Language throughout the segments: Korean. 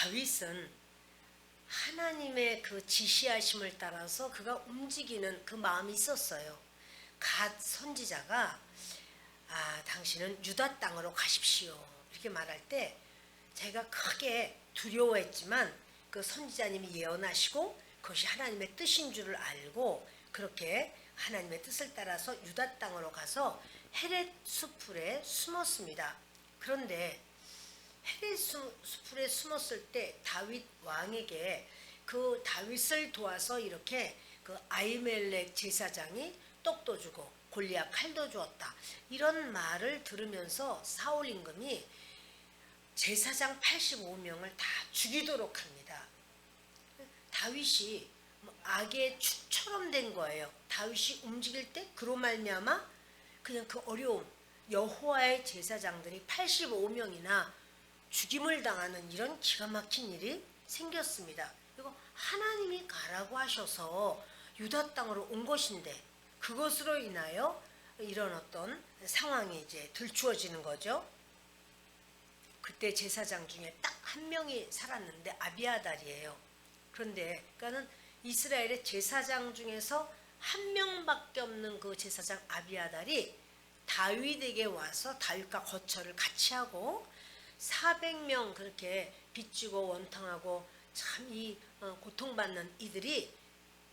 다윗은 하나님의 그 지시하심을 따라서 그가 움직이는 그 마음이 있었어요. 갓 선지자가 당신은 유다 땅으로 가십시오 이렇게 말할 때 제가 크게 두려워했지만 그 선지자님이 예언하시고 그것이 하나님의 뜻인 줄을 알고 그렇게 하나님의 뜻을 따라서 유다 땅으로 가서 헤렛 수풀에 숨었습니다. 그런데 헤렛 수풀에 숨었을 때 다윗 왕에게 그 다윗을 도와서 이렇게 그 아히멜렉 제사장이 떡도 주고 골리앗 칼도 주었다 이런 말을 들으면서 사울 임금이 제사장 85명을 다 죽이도록 합니다. 다윗이 악의 축처럼 된 거예요. 다윗이 움직일 때 그로 말미암아 그냥 그 어려움 여호와의 제사장들이 85명이나 죽임을 당하는 이런 기가 막힌 일이 생겼습니다. 이거 하나님이 가라고 하셔서 유다 땅으로 온 것인데 그것으로 인하여 이런 어떤 상황이 이제 들추어지는 거죠. 그때 제사장 중에 딱 한 명이 살았는데 아비아달이에요. 그런데 그러니까는 이스라엘의 제사장 중에서 한 명밖에 없는 그 제사장 아비아달이 다윗에게 와서 다윗과 거처를 같이 하고 400명 그렇게 빚지고 원탕하고 참 이 고통받는 이들이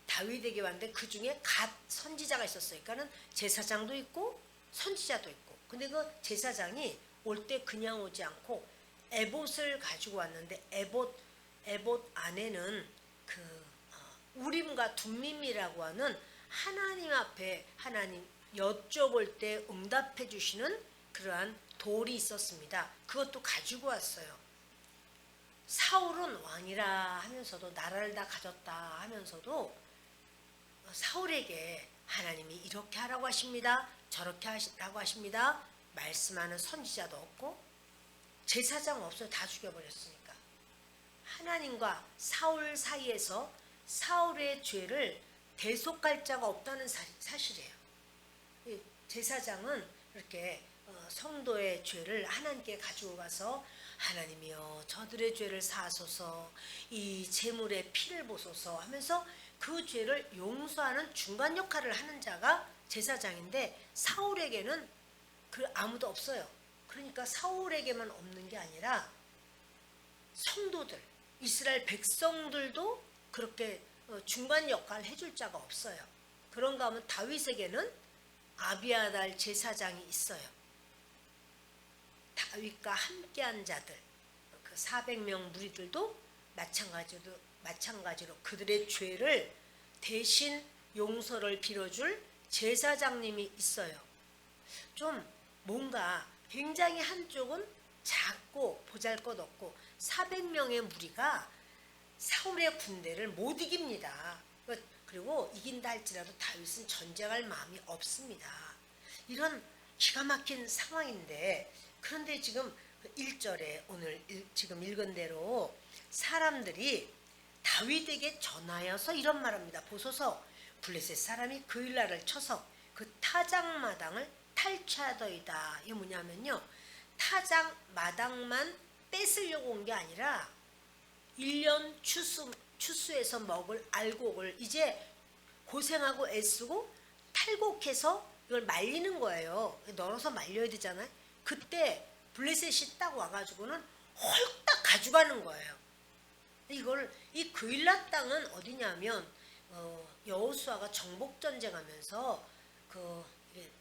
다윗에게 왔는데 그 중에 갓 선지자가 있었어요. 그러니까는 제사장도 있고 선지자도 있고. 근데 그 제사장이 올 때 그냥 오지 않고 에봇을 가지고 왔는데 에봇 안에는 그 우림과 둠밈이라고 하는 하나님 앞에 하나님 여쭤볼 때 응답해 주시는 그러한 돌이 있었습니다. 그것도 가지고 왔어요. 사울은 왕이라 하면서도 나라를 다 가졌다 하면서도 사울에게 하나님이 이렇게 하라고 하십니다. 저렇게 하라고 하십니다. 말씀하는 선지자도 없고 제사장 없어요. 다 죽여버렸으니까. 하나님과 사울 사이에서 사울의 죄를 대속할 자가 없다는 사실이에요. 제사장은 이렇게 성도의 죄를 하나님께 가지고 가서 하나님이여 저들의 죄를 사하소서 이 제물의 피를 보소서 하면서 그 죄를 용서하는 중간 역할을 하는 자가 제사장인데 사울에게는 그 아무도 없어요. 그러니까 사울에게만 없는 게 아니라 성도들 이스라엘 백성들도 그렇게 중간 역할을 해줄 자가 없어요. 그런가 하면 다윗에게는 아비아달 제사장이 있어요. 다윗과 함께한 자들 그 400명 무리들도 마찬가지로 그들의 죄를 대신 용서를 빌어줄 제사장님이 있어요. 좀 뭔가 굉장히 한쪽은 작고 보잘것없고 400명의 무리가 사울의 군대를 못 이깁니다. 그리고 이긴다 할지라도 다윗은 전쟁할 마음이 없습니다. 이런 기가 막힌 상황인데 그런데 지금 1절에 오늘 지금 읽은 대로 사람들이 다윗에게 전하여서 이런 말합니다. 보소서 블레셋 사람이 그일라를 쳐서 그 타작마당을 탈취하더이다. 이게 뭐냐면요. 타작마당만 뺏으려고 온 게 아니라 1년 추수해서 먹을 알곡을 이제 고생하고 애쓰고 탈곡해서 이걸 말리는 거예요. 널어서 말려야 되잖아요. 그때 블레셋이 딱 와가지고는 홀딱 가져가는 거예요. 이 그일라 땅은 어디냐면 여호수아가 정복 전쟁하면서 그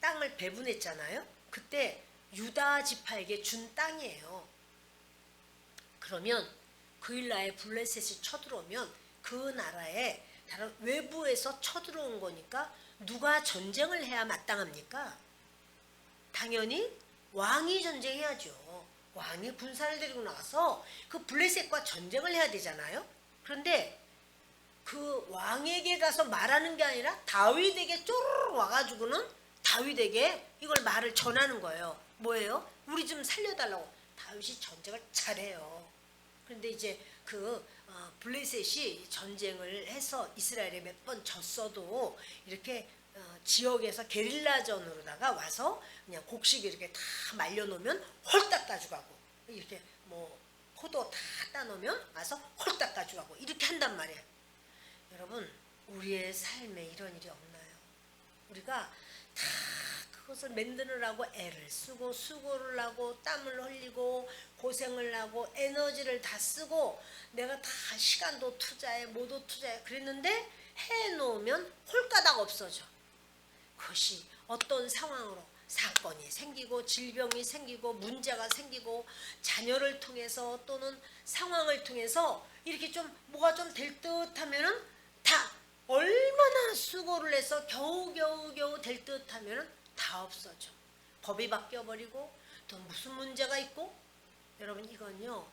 땅을 배분했잖아요. 그때 유다 지파에게 준 땅이에요. 그러면 그일라에 블레셋이 쳐들어오면 그 나라에 다른 외부에서 쳐들어온 거니까 누가 전쟁을 해야 마땅합니까? 당연히 왕이 전쟁해야죠. 왕이 군사를 데리고 나와서 그 블레셋과 전쟁을 해야 되잖아요. 그런데 그 왕에게 가서 말하는 게 아니라 다윗에게 쪼르르 와가지고는 다윗에게 이걸 말을 전하는 거예요. 뭐예요? 우리 좀 살려달라고. 다윗이 전쟁을 잘해요. 그런데 이제 그 블레셋이 전쟁을 해서 이스라엘에 몇 번 졌어도 이렇게 지역에서 게릴라전으로다가 와서 그냥 곡식 이렇게 다 말려놓으면 홀딱 가져가고 이렇게 뭐 포도 다 따놓으면 와서 홀딱 가져가고 이렇게 한단 말이에요. 여러분, 우리의 삶에 이런 일이 없나요? 우리가 다 그것을 만드느라고 애를 쓰고 수고를 하고 땀을 흘리고 고생을 하고 에너지를 다 쓰고 내가 다 시간도 투자해 뭐도 투자해 그랬는데 해놓으면 홀가닥 없어져. 그것이 어떤 상황으로 사건이 생기고 질병이 생기고 문제가 생기고 자녀를 통해서 또는 상황을 통해서 이렇게 좀 뭐가 좀 될 듯 하면은 다 얼마나 수고를 해서 겨우 될 듯 하면은 다 없어져. 법이 바뀌어버리고 또 무슨 문제가 있고. 여러분, 이건요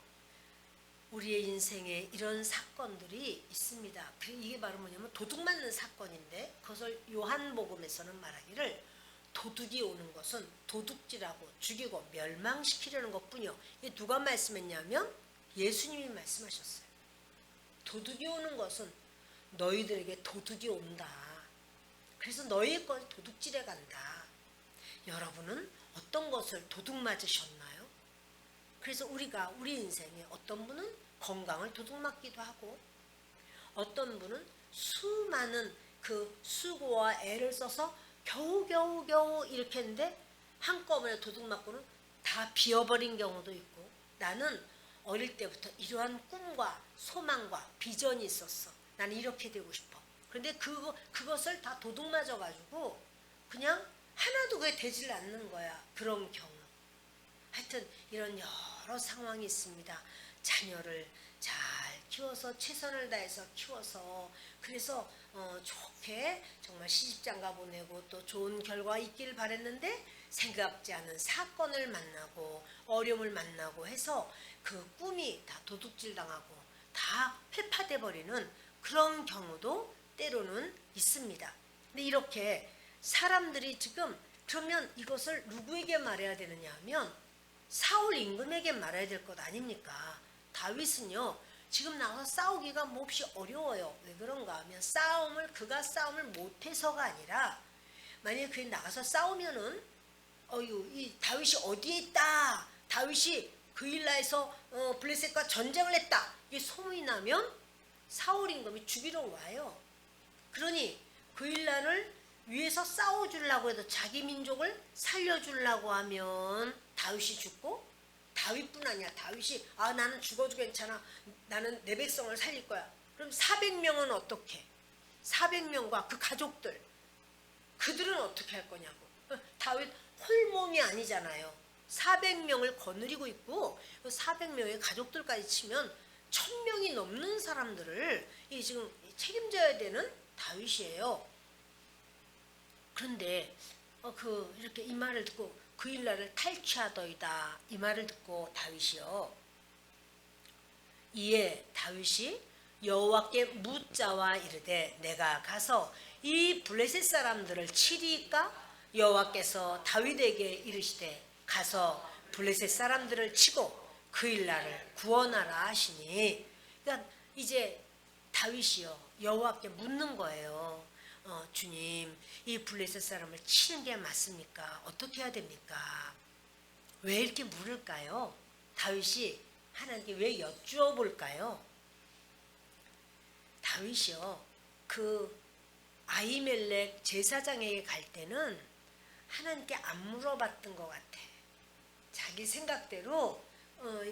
우리의 인생에 이런 사건들이 있습니다. 이게 바로 뭐냐면 도둑 맞는 사건인데 그것을 요한복음에서는 말하기를 도둑이 오는 것은 도둑질하고 죽이고 멸망시키려는 것뿐이요. 이게 누가 말씀했냐면 예수님이 말씀하셨어요. 도둑이 오는 것은 너희들에게 도둑이 온다. 그래서 너희의 걸 도둑질해 간다. 여러분은 어떤 것을 도둑 맞으셨나요? 그래서 우리가 우리 인생에 어떤 분은 건강을 도둑 맞기도 하고 어떤 분은 수많은 그 수고와 애를 써서 겨우 이렇게 했는데 한꺼번에 도둑 맞고는 다 비어버린 경우도 있고 나는 어릴 때부터 이러한 꿈과 소망과 비전이 있었어. 나는 이렇게 되고 싶어. 그런데 그것을 다 도둑 맞아가지고 그냥 하나도 그게 되질 않는 거야. 그런 경우. 하여튼 이런 여러 상황이 있습니다. 자녀를 잘 키워서 최선을 다해서 키워서 그래서 좋게 정말 시집장가 보내고 또 좋은 결과 있길 바랬는데 생각지 않은 사건을 만나고 어려움을 만나고 해서 그 꿈이 다 도둑질 당하고 다 회파돼 버리는 그런 경우도 때로는 있습니다. 근데 이렇게 사람들이 지금 그러면 이것을 누구에게 말해야 되느냐 하면 사울 임금에게 말해야 될 것 아닙니까? 다윗은요 지금 나가서 싸우기가 몹시 어려워요. 왜 그런가 하면 그가 싸움을 못해서가 아니라 만약에 그게 나가서 싸우면은 이 다윗이 어디에 있다. 다윗이 그일라에서 블레셋과 전쟁을 했다. 이게 소문이 나면 사울 임금이 죽이러 와요. 그러니 그일라를 위해서 싸워주려고 해도 자기 민족을 살려주려고 하면 다윗이 죽고 다윗뿐 아니야. 다윗이 나는 죽어도 괜찮아. 나는 내 백성을 살릴 거야. 그럼 400명은 어떻게? 400명과 그 가족들 그들은 어떻게 할 거냐고. 다윗 홀몸이 아니잖아요. 400명을 거느리고 있고 400명의 가족들까지 치면 1000명이 넘는 사람들을 지금 책임져야 되는 다윗이에요. 그런데 이렇게 이 말을 듣고 그일라를 탈취하더이다. 이 말을 듣고 다윗이요. 이에 다윗이 여호와께 묻자와 이르되 내가 가서 이 블레셋 사람들을 치리이까? 여호와께서 다윗에게 이르시되 가서 블레셋 사람들을 치고 그일라를 구원하라 하시니. 그러니까 이제 다윗이요 여호와께 묻는 거예요. 주님, 이 블레셋 사람을 치는 게 맞습니까? 어떻게 해야 됩니까? 왜 이렇게 물을까요? 다윗이 하나님께 왜 여쭈어 볼까요? 다윗이요 그 아히멜렉 제사장에게 갈 때는 하나님께 안 물어봤던 것 같아. 자기 생각대로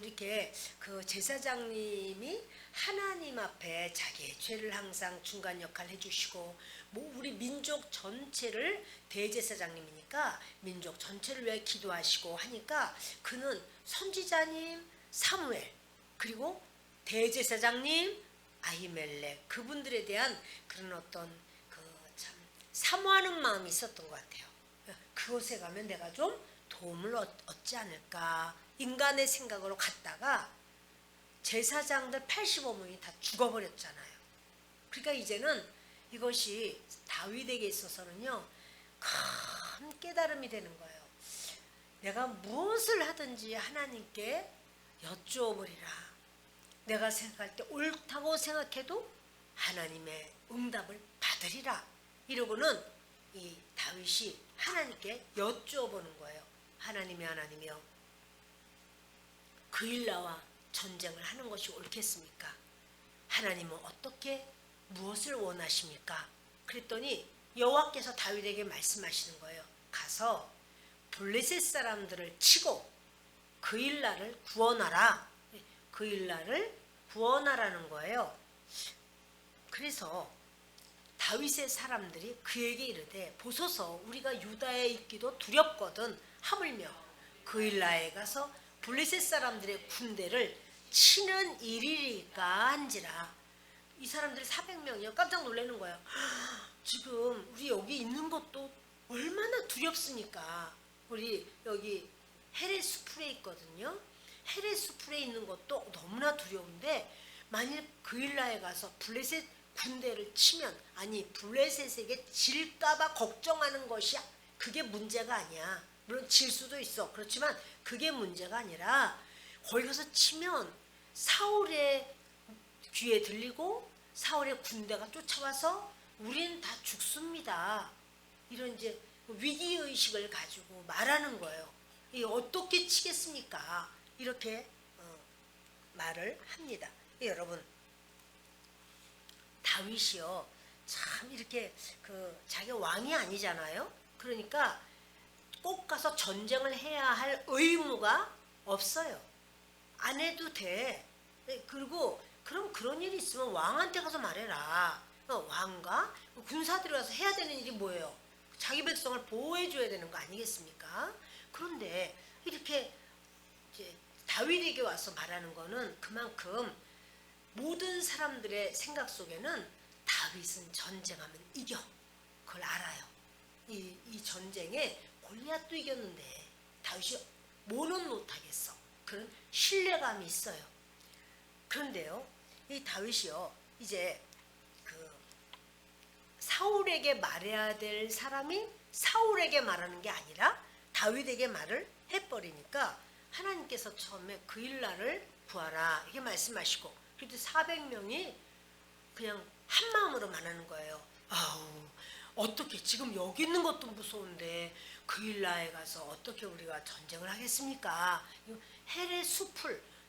이렇게 그 제사장님이 하나님 앞에 자기의 죄를 항상 중간 역할 해주시고 우리 민족 전체를 대제사장님이니까 민족 전체를 위해 기도하시고 하니까 그는 선지자님 사무엘 그리고 대제사장님 아히멜렉 그분들에 대한 그런 어떤 참 사모하는 마음이 있었던 것 같아요. 그곳에 가면 내가 좀 도움을 얻지 않을까 인간의 생각으로 갔다가 제사장들 85명이 다 죽어버렸잖아요. 그러니까 이제는 이것이 다윗에게 있어서는요 큰 깨달음이 되는 거예요. 내가 무엇을 하든지 하나님께 여쭈어버리라. 내가 생각할 때 옳다고 생각해도 하나님의 응답을 받으리라. 이러고는 이 다윗이 하나님께 여쭈어보는 거예요. 하나님이여 그일라와 전쟁을 하는 것이 옳겠습니까? 하나님은 어떻게 무엇을 원하십니까? 그랬더니 여호와께서 다윗에게 말씀하시는 거예요. 가서 블레셋 사람들을 치고 그일라를 구원하라. 그일라를 구원하라는 거예요. 그래서 다윗의 사람들이 그에게 이르되 보소서 우리가 유다에 있기도 두렵거든 하물며 그일라에 가서 블레셋 사람들의 군대를 치는 일이리까 한지라. 이 사람들이 400명이요. 깜짝 놀라는 거예요. 지금 우리 여기 있는 것도 얼마나 두렵습니까? 우리 여기 헤레스풀에 있거든요. 헤레스풀에 있는 것도 너무나 두려운데 만일 그일라에 가서 블레셋 군대를 치면 아니 블레셋에게 질까봐 걱정하는 것이 그게 문제가 아니야. 물론 질 수도 있어. 그렇지만 그게 문제가 아니라 거기 가서 치면 사울의 귀에 들리고 사울의 군대가 쫓아와서 우리는 다 죽습니다. 이런 이제 위기의식을 가지고 말하는 거예요. 이 어떻게 치겠습니까? 이렇게 말을 합니다. 여러분 다윗이요 참 이렇게 자기 왕이 아니잖아요. 그러니까 꼭 가서 전쟁을 해야 할 의무가 없어요. 안 해도 돼. 그리고 그럼 그런 일이 있으면 왕한테 가서 말해라. 왕과 군사들이 가서 해야 되는 일이 뭐예요? 자기 백성을 보호해 줘야 되는 거 아니겠습니까? 그런데 이렇게 이제 다윗에게 와서 말하는 거는 그만큼 모든 사람들의 생각 속에는 다윗은 전쟁하면 이겨. 그걸 알아요. 이 전쟁에 골리앗도 이겼는데 다윗이 뭐는 못하겠어. 그런 신뢰감이 있어요. 그런데요, 이 다윗이요, 이제 사울에게 말해야 될 사람이 사울에게 말하는 게 아니라 다윗에게 말을 해버리니까 하나님께서 처음에 그일라를 구하라 이렇게 말씀하시고 그때 400명이 그냥 한 마음으로 말하는 거예요. 아우 어떻게 지금 여기 있는 것도 무서운데 그일라에 가서 어떻게 우리가 전쟁을 하겠습니까? 헬의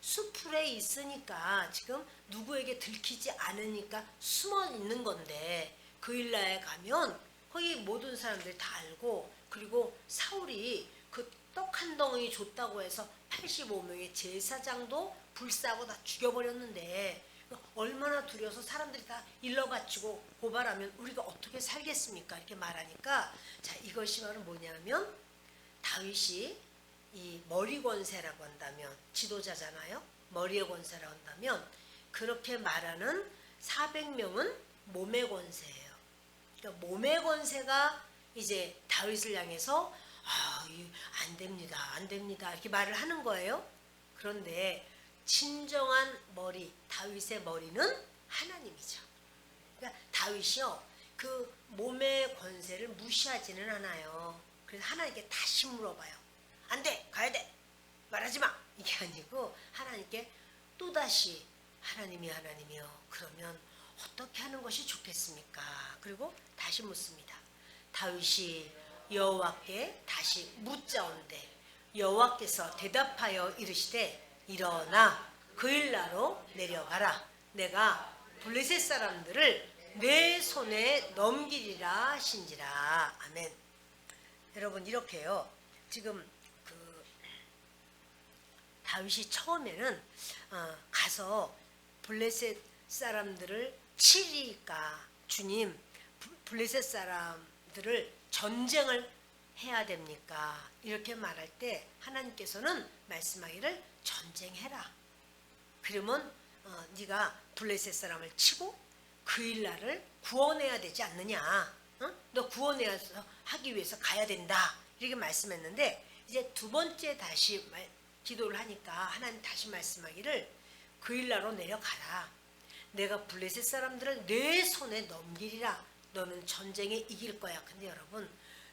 수풀에 있으니까 지금 누구에게 들키지 않으니까 숨어 있는 건데 그일라에 가면 거기 모든 사람들이 다 알고 그리고 사울이 그 떡 한 덩이 줬다고 해서 85명의 제사장도 불사하고 다 죽여버렸는데 얼마나 두려워서 사람들이 다 일러바치고 고발하면 우리가 어떻게 살겠습니까? 이렇게 말하니까 자 이것이 바로 뭐냐면 다윗이 이 머리 권세라고 한다면 지도자잖아요. 머리의 권세라고 한다면 그렇게 말하는 400명은 몸의 권세예요. 그러니까 몸의 권세가 이제 다윗을 향해서 안 됩니다. 안 됩니다. 이렇게 말을 하는 거예요. 그런데 진정한 머리, 다윗의 머리는 하나님이죠. 그러니까 다윗이요. 그 몸의 권세를 무시하지는 않아요. 그래서 하나님께 다시 물어봐요. 안 돼. 가야 돼. 말하지 마. 이게 아니고 하나님께 또다시 하나님이요. 그러면 어떻게 하는 것이 좋겠습니까? 그리고 다시 묻습니다. 다윗이 여호와께 다시 묻자온대 여호와께서 대답하여 이르시되 일어나 그일라로 내려가라. 내가 블레셋 사람들을 내 손에 넘기리라 하신지라. 아멘. 여러분 이렇게요. 지금 다윗이 처음에는 가서 블레셋 사람들을 치리까 주님 블레셋 사람들을 전쟁을 해야 됩니까? 이렇게 말할 때 하나님께서는 말씀하기를 전쟁해라. 그러면 네가 블레셋 사람을 치고 그일라를 구원해야 되지 않느냐? 너 구원해야 하기 위해서 가야 된다. 이렇게 말씀했는데 이제 두 번째 다시 기도를 하니까 하나님 다시 말씀하기를 그일라로 내려가라. 내가 블레셋 사람들을 내 손에 넘기리라. 너는 전쟁에 이길 거야. 근데 여러분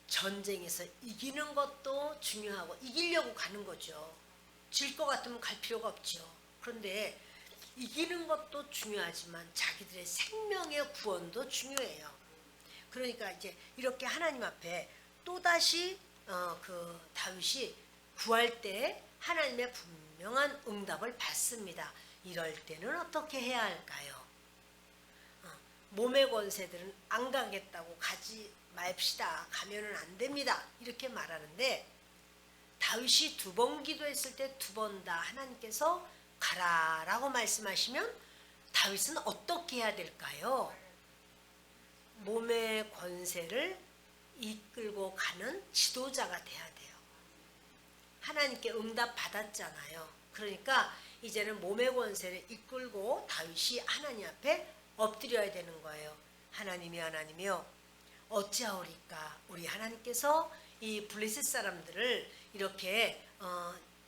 전쟁에서 이기는 것도 중요하고 이기려고 가는 거죠. 질 것 같으면 갈 필요가 없죠. 그런데 이기는 것도 중요하지만 자기들의 생명의 구원도 중요해요. 그러니까 이제 이렇게 하나님 앞에 또다시 다윗이 구할 때 하나님의 분명한 응답을 받습니다. 이럴 때는 어떻게 해야 할까요? 몸의 권세들은 안 가겠다고 가지 맙시다. 가면은 안 됩니다. 이렇게 말하는데 다윗이 2번 기도했을 때 2번 다 하나님께서 가라라고 말씀하시면 다윗은 어떻게 해야 될까요? 몸의 권세를 이끌고 가는 지도자가 돼야 돼요. 하나님께 응답 받았잖아요. 그러니까 이제는 몸의 권세를 이끌고 다윗이 하나님 앞에 엎드려야 되는 거예요. 하나님이여 어찌하오리까. 우리 하나님께서 이 블레셋 사람들을 이렇게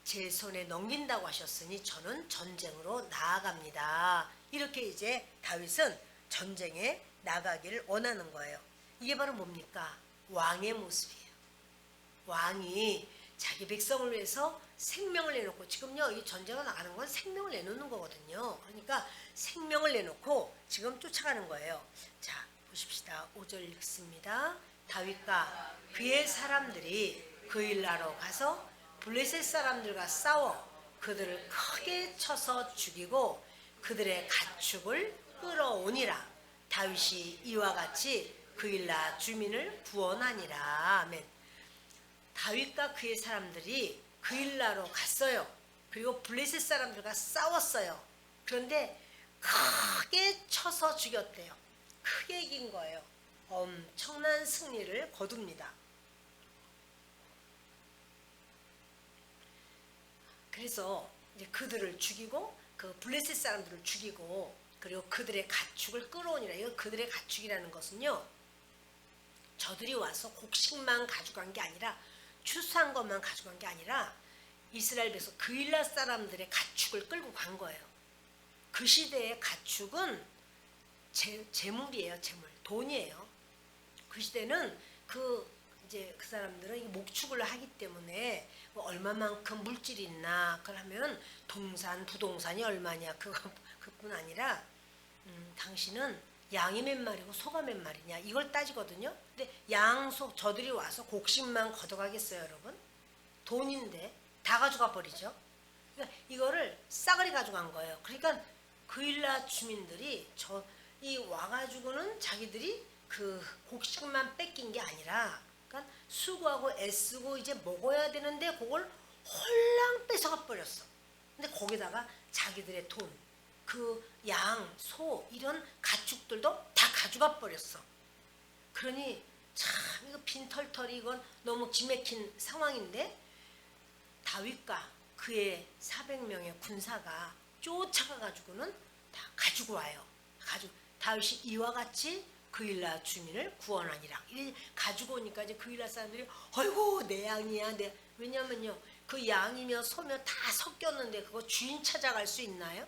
제 손에 넘긴다고 하셨으니 저는 전쟁으로 나아갑니다. 이렇게 이제 다윗은 전쟁에 나가기를 원하는 거예요. 이게 바로 뭡니까? 왕의 모습이에요. 왕이 자기 백성을 위해서 생명을 내놓고, 지금요 이 전쟁을 나가는 건 생명을 내놓는 거거든요. 그러니까 생명을 내놓고 지금 쫓아가는 거예요. 자, 보십시다. 5절 읽습니다. 다윗과 그의 사람들이 그 일나로 가서 블레셋 사람들과 싸워 그들을 크게 쳐서 죽이고 그들의 가축을 끌어오니라. 다윗이 이와 같이 그 일나 주민을 구원하니라. 아멘. 다윗과 그의 사람들이 그 일나로 갔어요. 그리고 블레셋 사람들과 싸웠어요. 그런데 크게 쳐서 죽였대요. 크게 이긴 거예요. 엄청난 승리를 거둡니다. 그래서 이제 그들을 죽이고 그 블레셋 사람들을 죽이고 그리고 그들의 가축을 끌어오니라. 이거 그들의 가축이라는 것은요, 저들이 와서 곡식만 가져간 게 아니라, 추수한 것만 가져간 게 아니라 이스라엘 백성 그일라 사람들의 가축을 끌고 간 거예요. 그 시대의 가축은 재물이에요. 재물, 돈이에요. 그 시대는 이제 그 사람들은 목축을 하기 때문에 뭐 얼마만큼 물질이 있나, 그러면 동산, 부동산이 얼마냐, 그뿐 아니라 당신은 양이 몇 마리고 소가 몇 마리냐, 이걸 따지거든요. 근데 양, 소, 저들이 와서 곡식만 걷어가겠어요, 여러분? 돈인데 다 가져가 버리죠. 그러니까 이거를 싸그리 가져간 거예요. 그러니까 그일라 주민들이 이 와가지고는 자기들이 그 곡식만 뺏긴 게 아니라, 그러니까 수고하고 애쓰고 이제 먹어야 되는데 그걸 홀랑 뺏어가 버렸어. 근데 거기다가 자기들의 돈, 그 양, 소 이런 가축들도 다 가져가 버렸어. 그러니 참 이거 빈털털이 이건 너무 기맥힌 상황인데, 다윗과 그의 400명의 군사가 쫓아가 가지고는 다 가지고 와요. 다윗이 이와 같이 그일라 주민을 구원하니라. 가지고 오니까 이제 그일라 사람들이 아이고 내 양이야. 왜냐면요 그 양이며 소며 다 섞였는데 그거 주인 찾아갈 수 있나요?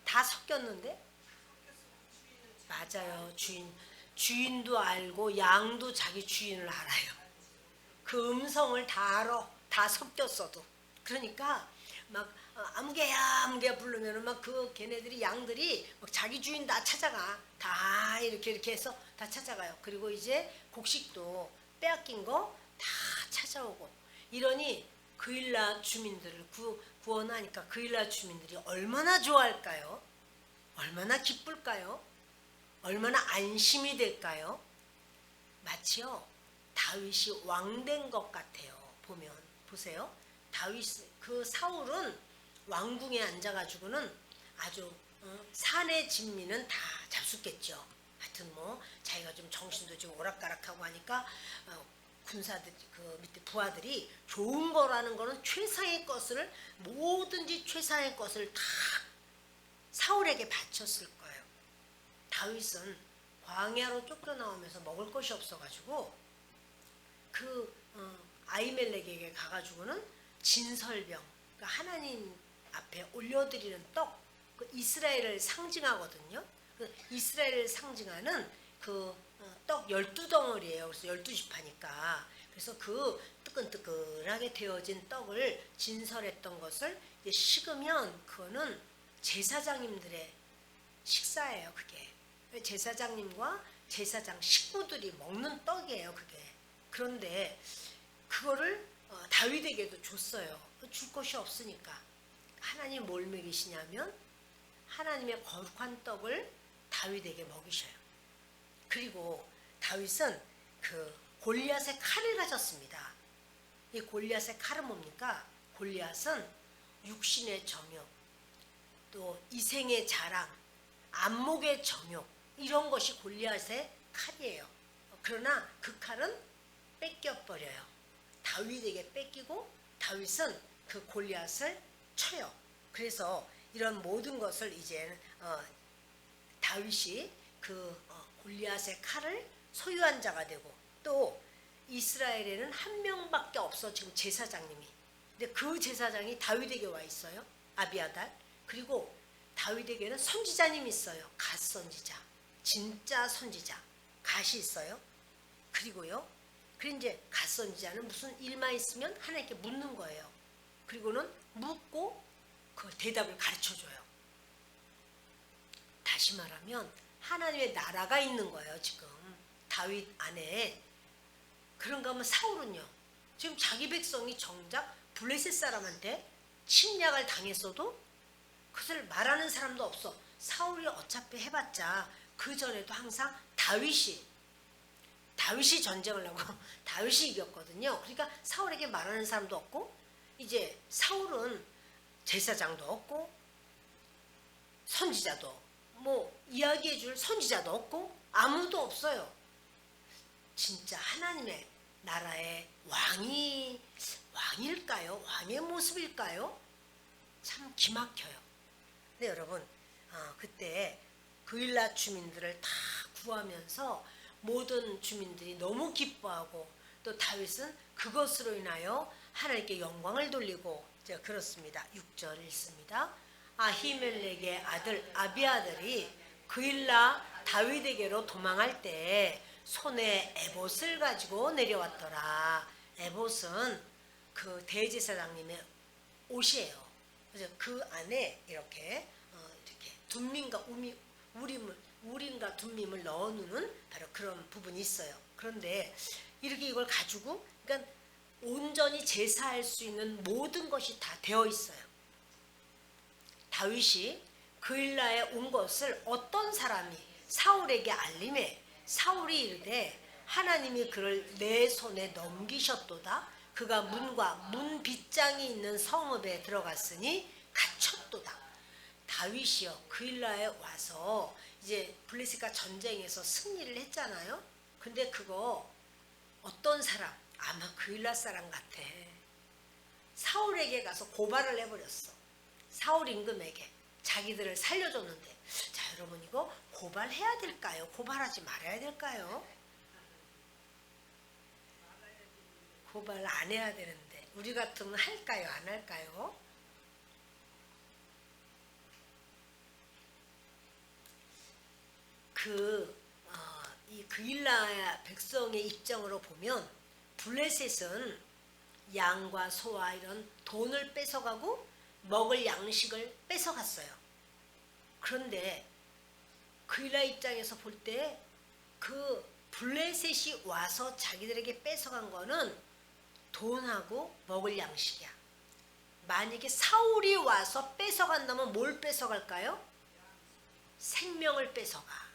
다 섞였는데? 맞아요. 주인도 알고 양도 자기 주인을 알아요. 그 음성을 다 알아. 다 섞였어도. 그러니까 막 아무개야 부르면은 막 걔네들이 양들이 막 자기 주인 다 찾아가. 다 이렇게 해서 다 찾아가요. 그리고 이제 곡식도 빼앗긴 거 다 찾아오고. 이러니 그일라 주민들을 구원하니까 그일라 주민들이 얼마나 좋아할까요? 얼마나 기쁠까요? 얼마나 안심이 될까요? 마치요 다윗이 왕된 것 같아요. 보세요. 그 사울은 왕궁에 앉아가지고는 아주 산의 진미는 다 잡숫겠죠. 하여튼 뭐 자기가 좀 정신도 좀 오락가락하고 하니까 군사들 그 밑에 부하들이 좋은 거라는 거는 최상의 것을, 뭐든지 최상의 것을 다 사울에게 바쳤을 거예요. 다윗은 광야로 쫓겨나오면서 먹을 것이 없어가지고 아히멜렉에게 가가지고는 진설병, 그러니까 하나님 앞에 올려드리는 떡, 이스라엘을 상징하거든요. 이스라엘을 상징하는 떡 12덩어리예요. 그래서 12지파니까. 그래서 그 뜨끈뜨끈하게 되어진 떡을 진설했던 것을 이제 식으면 그거는 제사장님들의 식사예요. 그게 제사장님과 제사장 식구들이 먹는 떡이에요. 그게. 그런데 그거를 다윗에게도 줬어요. 줄 것이 없으니까 하나님 뭘 먹이시냐면 하나님의 거룩한 떡을 다윗에게 먹이셔요. 그리고 다윗은 그 골리앗의 칼을 가졌습니다. 이 골리앗의 칼은 뭡니까? 골리앗은 육신의 정욕, 또 이생의 자랑, 안목의 정욕, 이런 것이 골리앗의 칼이에요. 그러나 그 칼은 뺏겨버려요. 다윗에게 뺏기고 다윗은 그 골리앗을 쳐요. 그래서 이런 모든 것을 이제 다윗이 그 골리앗의 칼을 소유한 자가 되고, 또 이스라엘에는 한 명밖에 없어 지금 제사장님이. 근데 그 제사장이 다윗에게 와 있어요. 아비아달. 그리고 다윗에게는 선지자님이 있어요. 갓 선지자, 진짜 선지자 갓이 있어요. 그리고요, 그리고 이제 갓 선지자는 무슨 일만 있으면 하나님께 묻는 거예요. 그리고는 묻고 그 대답을 가르쳐줘요. 다시 말하면 하나님의 나라가 있는 거예요. 지금 다윗 안에. 그런가 하면 사울은요, 지금 자기 백성이 정작 블레셋 사람한테 침략을 당했어도 그것을 말하는 사람도 없어. 사울이 어차피 해봤자 그 전에도 항상 다윗이 전쟁을 하고 다윗이 이겼거든요. 그러니까 사울에게 말하는 사람도 없고, 이제 사울은 제사장도 없고 선지자도 뭐 이야기해 줄 선지자도 없고 아무도 없어요. 진짜 하나님의 나라의 왕일까요? 왕의 모습일까요? 참 기막혀요. 근데 여러분, 그때 그일라 주민들을 다 구하면서 모든 주민들이 너무 기뻐하고, 또 다윗은 그것으로 인하여 하나님께 영광을 돌리고, 제가 그렇습니다. 6절 읽습니다. 아히멜렉의 아들 아비아들이 그일라 다윗에게로 도망할 때 손에 에봇을 가지고 내려왔더라. 에봇은 그 대제사장님의 옷이에요. 그래서 그 안에 이렇게 둠밈과 우림과 둠밈을 넣어놓는 바로 그런 부분이 있어요. 그런데 이렇게 이걸 가지고, 그러니까 온전히 제사할 수 있는 모든 것이 다 되어 있어요. 다윗이 그일라에 온 것을 어떤 사람이 사울에게 알림해 사울이 이르되 하나님이 그를 내 손에 넘기셨도다. 그가 문과 문 빗장이 있는 성읍에 들어갔으니 갇혔도다. 다윗이요, 그일라에 와서 이제 블레셋과 전쟁에서 승리를 했잖아요. 근데 그거 어떤 사람, 아마 그일라 사람 같아. 사울에게 가서 고발을 해버렸어. 사울 임금에게 자기들을 살려줬는데, 자 여러분, 이거 고발해야 될까요? 고발하지 말아야 될까요? 고발 안 해야 되는데 우리 같으면 할까요? 안 할까요? 이 그일라 백성의 입장으로 보면 블레셋은 양과 소와 이런 돈을 뺏어가고 먹을 양식을 뺏어갔어요. 그런데 그일라 입장에서 볼 때 그 블레셋이 와서 자기들에게 뺏어간 거는 돈하고 먹을 양식이야. 만약에 사울이 와서 뺏어간다면 뭘 뺏어갈까요? 생명을 뺏어가.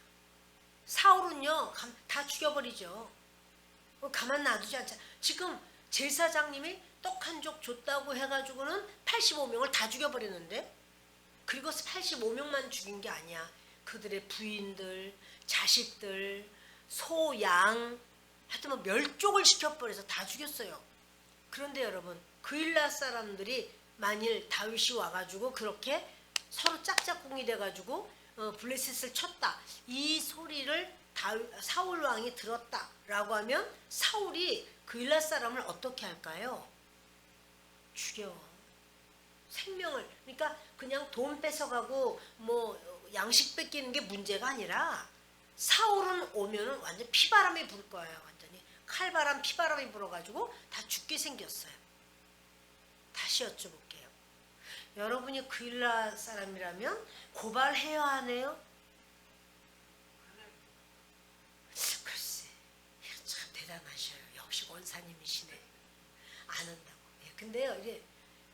사울은요, 다 죽여버리죠. 가만 놔두지 않잖아. 지금 제사장님이 떡 한 족 줬다고 해가지고는 85명을 다 죽여버리는데, 그리고 85명만 죽인 게 아니야. 그들의 부인들, 자식들, 소, 양, 하여튼 뭐 멸족을 시켜버려서 다 죽였어요. 그런데 여러분, 그일라 사람들이 만일 다윗이 와가지고 그렇게 서로 짝짝꿍이 돼가지고 블레셋을 쳤다, 이 소리를 사울 왕이 들었다라고 하면 사울이 그일라 사람을 어떻게 할까요? 죽여. 생명을. 그러니까 그냥 돈 뺏어가고 뭐 양식 뺏기는 게 문제가 아니라, 사울은 오면은 완전 피바람이 불 거예요. 완전히 칼바람, 피바람이 불어가지고 다 죽게 생겼어요. 다시 여쭤볼게요. 여러분이 그일라 사람이라면 고발해야 하네요? 글쎄, 참 대단하셔요. 역시 원사님이시네. 안 한다고. 근데요, 이게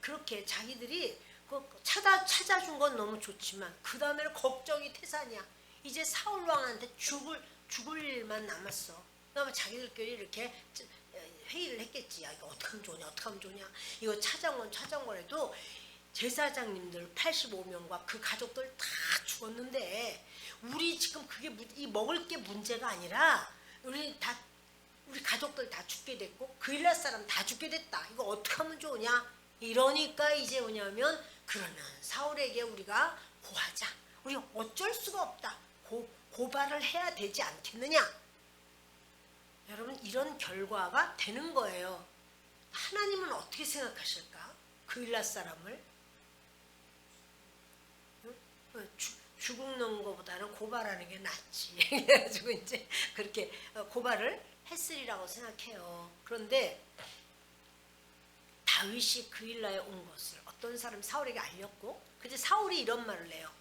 그렇게 자기들이 찾아준 건 너무 좋지만 그 다음에는 걱정이 태산이야. 이제 사울 왕한테 죽을 일만 남았어. 그러면 자기들끼리 이렇게 회의를 했겠지. 야, 이거 어떻게 하면 좋냐, 어떻게 하면 좋냐. 이거 차정원 해도 제사장님들 85명과 그 가족들 다 죽었는데 우리 지금 그게 이 먹을 게 문제가 아니라 우리 가족들 다 죽게 됐고 그일날 사람 다 죽게 됐다. 이거 어떻게 하면 좋으냐. 이러니까 이제 뭐냐면 그러면 사울에게 우리가 고하자. 우리 어쩔 수가 없다. 고발을 해야 되지 않겠느냐. 여러분 이런 결과가 되는 거예요. 하나님은 어떻게 생각하실까? 그일날 사람을 죽는 것보다는 고발하는 게 낫지. 그래가지고 이제 그렇게 고발을 했으리라고 생각해요. 그런데 다윗이 그일라에 온 것을 어떤 사람이 사울에게 알렸고, 그래서 사울이 이런 말을 해요.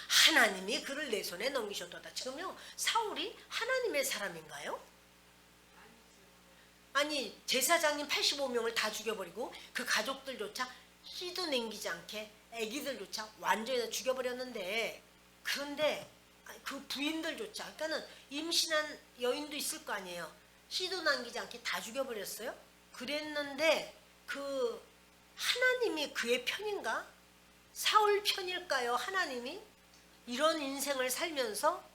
하나님이 그를 내 손에 넘기셨도다. 지금요 사울이 하나님의 사람인가요? 아니 제사장님 85명을 다 죽여버리고 그 가족들조차 씨도 남기지 않게 애기들조차 완전히 다 죽여버렸는데, 그런데 그 부인들조차, 그러니까는 임신한 여인도 있을 거 아니에요. 씨도 남기지 않게 다 죽여버렸어요. 그랬는데 그 하나님이 그의 편인가? 사울 편일까요? 하나님이 이런 인생을 살면서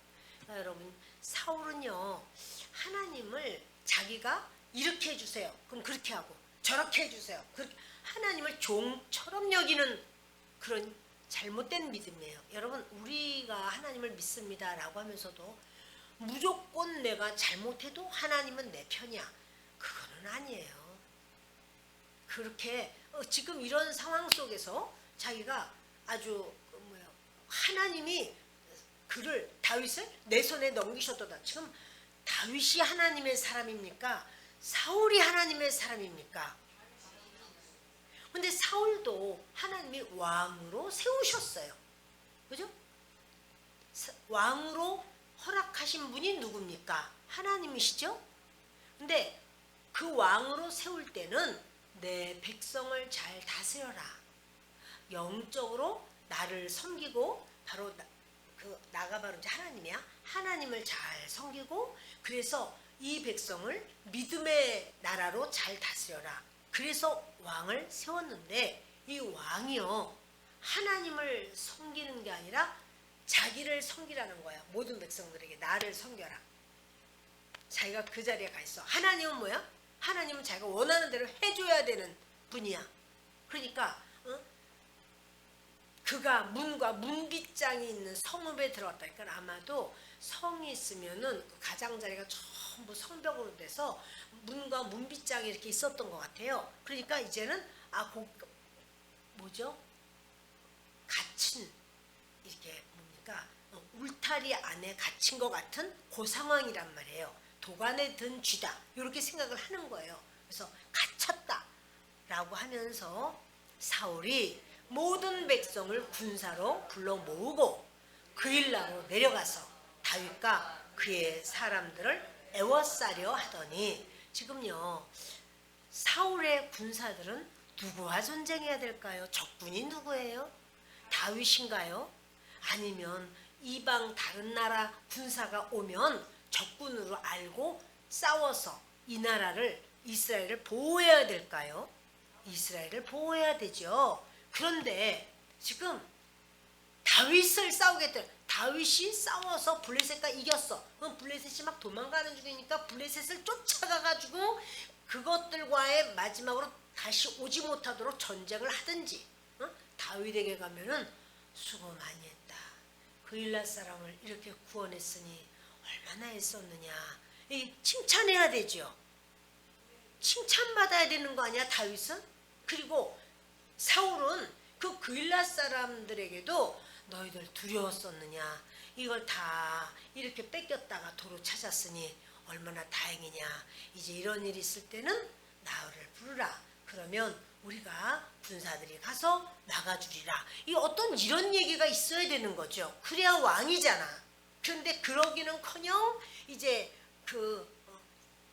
여러분 사울은요 하나님을 자기가 이렇게 해주세요. 그럼 그렇게 하고 저렇게 해주세요. 그렇게 하나님을 종처럼 여기는 그런 잘못된 믿음이에요. 여러분 우리가 하나님을 믿습니다 라고 하면서도 무조건 내가 잘못해도 하나님은 내 편이야. 그거는 아니에요. 그렇게 지금 이런 상황 속에서 자기가 아주 하나님이 다윗을 내 손에 넘기셨도다. 지금 다윗이 하나님의 사람입니까? 사울이 하나님의 사람입니까? 근데 사울도 하나님이 왕으로 세우셨어요. 그죠? 왕으로 허락하신 분이 누굽니까? 하나님이시죠? 근데 그 왕으로 세울 때는 내 백성을 잘 다스려라. 영적으로 나를 섬기고, 바로 나가 바로 이제 하나님이야. 하나님을 잘 섬기고, 그래서 이 백성을 믿음의 나라로 잘 다스려라. 그래서 왕을 세웠는데 이 왕이요 하나님을 섬기는 게 아니라 자기를 섬기라는 거야. 모든 백성들에게 나를 섬겨라. 자기가 그 자리에 가 있어. 하나님은 뭐야? 하나님은 자기가 원하는 대로 해줘야 되는 분이야. 그러니까 그가 문빗장이 있는 성읍에 들어갔다. 그러니까 아마도 성이 있으면은 그 가장자리가 전부 성벽으로 돼서 문과 문빗장이 이렇게 있었던 것 같아요. 그러니까 이제는 갇힌 이렇게 뭡니까 울타리 안에 갇힌 것 같은 그 상황이란 말이에요. 도관에 든 쥐다 이렇게 생각을 하는 거예요. 그래서 갇혔다라고 하면서 사울이 모든 백성을 군사로 불러 모으고 그일라로 내려가서 다윗과 그의 사람들을 애워싸려 하더니, 지금요 사울의 군사들은 누구와 전쟁해야 될까요? 적군이 누구예요? 다윗인가요? 아니면 이방 다른 나라 군사가 오면 적군으로 알고 싸워서 이 나라를 이스라엘을 보호해야 될까요? 이스라엘을 보호해야 되죠. 그런데 지금 다윗을 싸우겠다. 다윗이 싸워서 블레셋과 이겼어. 그럼 블레셋이 막 도망가는 중이니까 블레셋을 쫓아가가지고 그것들과의 마지막으로 다시 오지 못하도록 전쟁을 하든지, 다윗에게 가면은 수고 많이 했다. 그일라 사람을 이렇게 구원했으니 얼마나 애썼느냐. 칭찬해야 되죠. 칭찬받아야 되는 거 아니야 다윗은? 그리고 사울은 그 그일라 사람들에게도 너희들 두려웠었느냐, 이걸 다 이렇게 뺏겼다가 도로 찾았으니 얼마나 다행이냐. 이제 이런 일이 있을 때는 나를 부르라. 그러면 우리가 군사들이 가서 막아주리라. 이런 얘기가 있어야 되는 거죠. 그래야 왕이잖아. 그런데 그러기는커녕 이제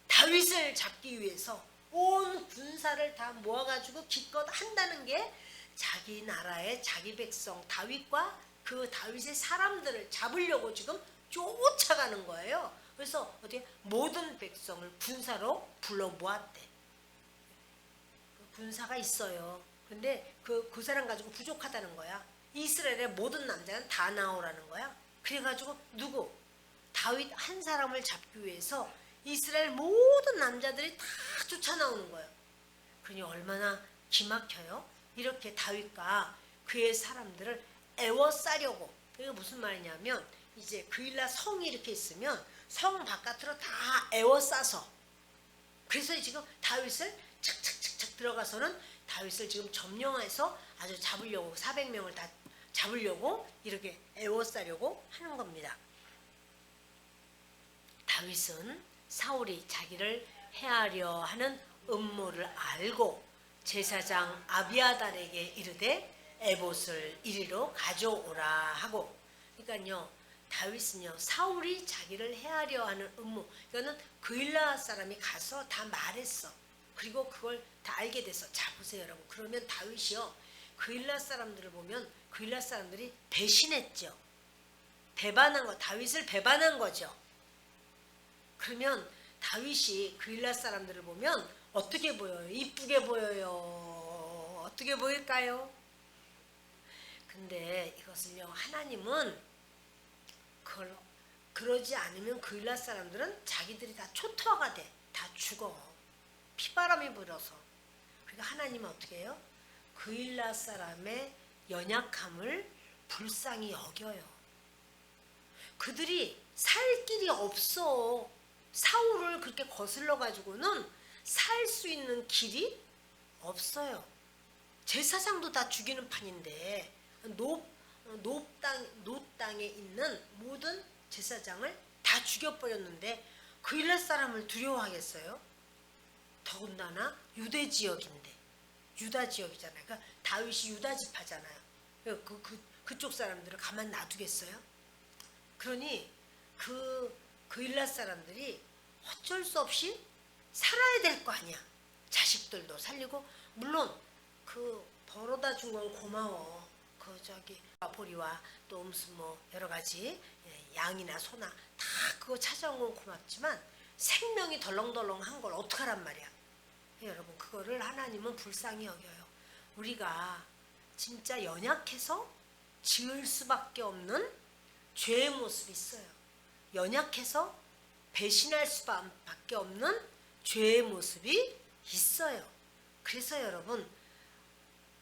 다윗을 잡기 위해서 온 군사를 다 모아가지고 기껏 한다는 게 자기 나라의 자기 백성 다윗과 그 다윗의 사람들을 잡으려고 지금 쫓아가는 거예요. 그래서 어떻게 모든 백성을 군사로 불러 모았대. 군사가 있어요. 근데 그 사람 가지고 부족하다는 거야. 이스라엘의 모든 남자는 다 나오라는 거야. 그래가지고 누구? 다윗 한 사람을 잡기 위해서 이스라엘 모든 남자들이 다 쫓아 나오는 거예요. 그러니 얼마나 기막혀요. 이렇게 다윗과 그의 사람들을 애워싸려고. 그게 무슨 말이냐면 이제 그일라 성이 이렇게 있으면 성 바깥으로 다 애워싸서, 그래서 지금 다윗을 착착착착 들어가서는 다윗을 지금 점령해서 아주 잡으려고 400명을 다 잡으려고 이렇게 애워싸려고 하는 겁니다. 다윗은 사울이 자기를 해하려 하는 음모를 알고 제사장 아비아달에게 이르되 에봇을 이리로 가져오라 하고. 그러니까요, 다윗은요 사울이 자기를 해하려 하는 음모, 이거는 그일라 사람이 가서 다 말했어. 그리고 그걸 다 알게 됐어. 자 보세요 여러분, 그러면 다윗이요 그일라 사람들을 보면 그일라 사람들이 배신했죠. 배반한 거, 다윗을 배반한 거죠. 그러면 다윗이 그일라 사람들을 보면 어떻게 보여요? 이쁘게 보여요? 어떻게 보일까요? 근데 이것을요 하나님은 그러지 않으면 그일라 사람들은 자기들이 다 초토화가 돼. 다 죽어. 피바람이 불어서. 그러니까 하나님은 어떻게 해요? 그일라 사람의 연약함을 불쌍히 여겨요. 그들이 살 길이 없어. 사울을 그렇게 거슬러 가지고는 살 수 있는 길이 없어요. 제사장도 다 죽이는 판인데 노 땅에 있는 모든 제사장을 다 죽여버렸는데 그일라 사람을 두려워하겠어요? 더군다나 유대 지역인데, 유다 지역이잖아요. 그러니까 다윗이 유다 지파잖아요. 그쪽 사람들을 가만 놔두겠어요? 그러니 그일라 사람들이 어쩔 수 없이 살아야 될 거 아니야. 자식들도 살리고, 물론 그 벌어다 준 건 고마워. 그 저기 보리와 또 무슨 뭐 여러 가지 양이나 소나 다 그거 찾아온 건 고맙지만 생명이 덜렁덜렁한 걸 어떡하란 말이야. 여러분, 그거를 하나님은 불쌍히 여겨요. 우리가 진짜 연약해서 지을 수밖에 없는 죄의 모습이 있어요. 연약해서 배신할 수밖에 없는 죄의 모습이 있어요. 그래서 여러분,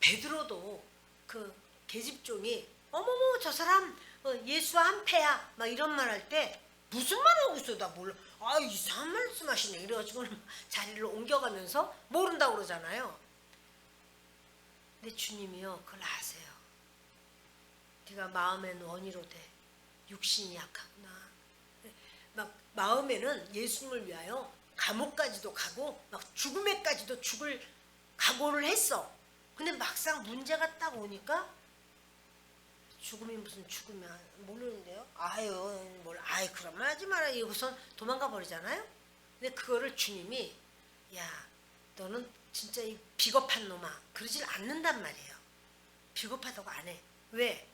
베드로도 그 계집종이 어머머 저 사람 예수와 한패야 막 이런 말 할 때 무슨 말 하고 있어 나 몰라. 아 이상한 말씀하시네 이래가지고 자리를 옮겨가면서 모른다고 그러잖아요. 근데 주님이요 그걸 아세요. 네가 마음엔 원이로 돼. 육신이 약하구나. 막 마음에는 예수님을 위하여 감옥까지도 가고 막 죽음에까지도 죽을 각오를 했어. 근데 막상 문제가 딱 오니까 죽음이 무슨 죽음이야 모르는데요. 아유 그런 말 하지 마라 이러고선 도망가 버리잖아요. 근데 그거를 주님이 야 너는 진짜 이 비겁한 놈아 그러질 않는단 말이에요. 비겁하다고 안 해. 왜?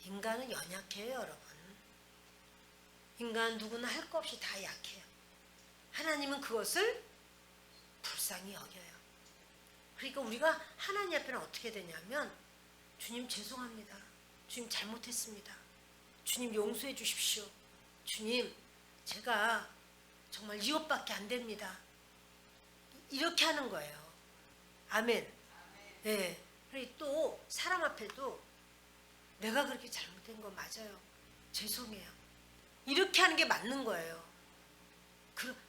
인간은 연약해요 여러분. 인간 누구나 할 거 없이 다 약해요. 하나님은 그것을 불쌍히 여겨요. 그러니까 우리가 하나님 앞에는 어떻게 되냐면 주님 죄송합니다. 주님 잘못했습니다. 주님 용서해 주십시오. 주님 제가 정말 이것밖에 안 됩니다. 이렇게 하는 거예요. 아멘. 네. 그리고 또 사람 앞에도 내가 그렇게 잘못된 거 맞아요. 죄송해요. 이렇게 하는 게 맞는 거예요.